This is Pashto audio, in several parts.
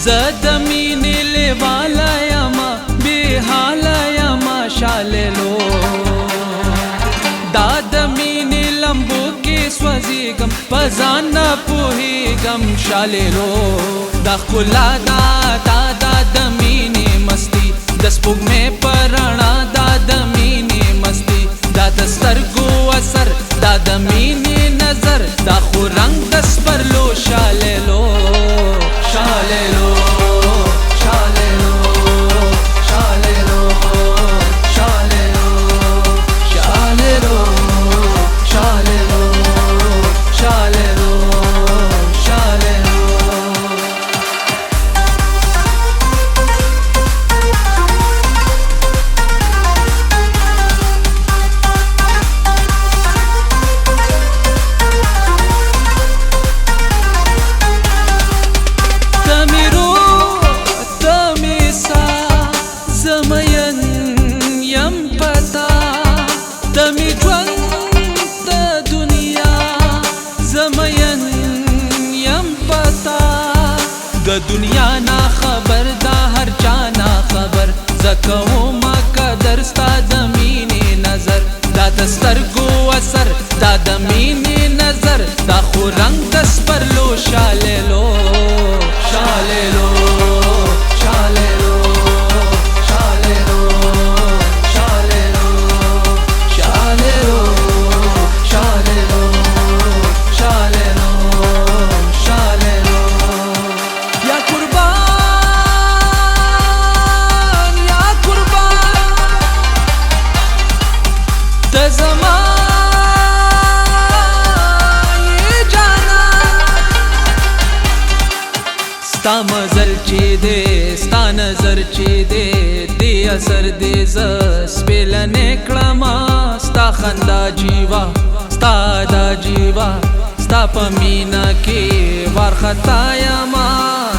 زد مینې لیواله یما بېحاله یما شاللو دا د مینې لمبو کې سوځېږم په ځان نه پوهېږم شاللو دا ښکلا دا د مینې مستی د سپوږمۍ په رڼا دا د مینې مستی دا د سترګو اثر دا د مینې نظر دا خو رنګ د سپرلو شاللو شاللو شاللو شاللو شاللو شاللو شاللو شاللو شاللو دمی ژوند د دنیا زمین یم پتا د دنیا نا خبر دا هر چا نا خبر زکو ما قدر ستا د مینې نظر دا د سترګو اثر دا د مینې نظر دا خو رنګ د سپرلو شاللو شاللو شاللو ستا مزل چې دې ستا نظر چې دې دې اثر دې زه سپېلنې کړمه ستا خندا جیوا ستا دا جیوا ستا په مینه کې وارخطا یما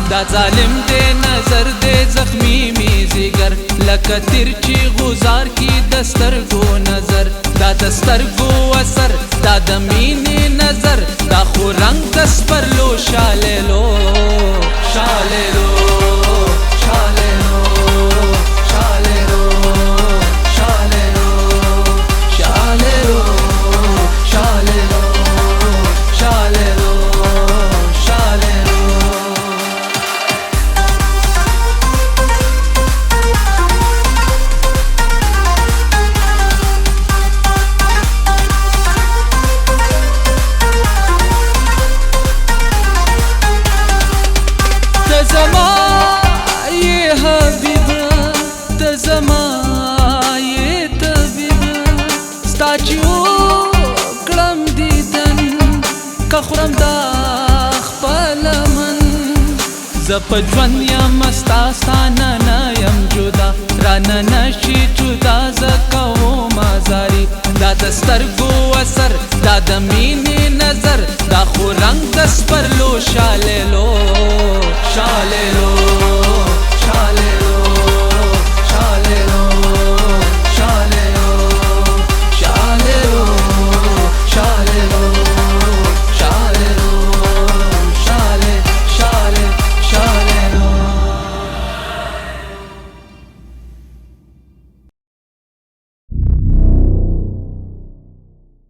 دا ظالم دې نظر دې زخمی می ځیګر لکه تیر چې غزار کې د سترګو نظر دا د سترګو اثر دا د مینې نظر دا خو رنګ د سپرلو شاللو شاللو شاللو شاللو شاللو شاللو شاللو شاللو شاللو زما یہ حبیبه د زما یہ طبیبه ستا چې وکړم دیدن که خورم دا خپل من زه په ژوند یم ستا ستانه نه یم جدا رانه نشي جدا زه کوم ازاري دا د سترګو اثر دا د مینې نظر دا خو رنګ د سپرلو شاللو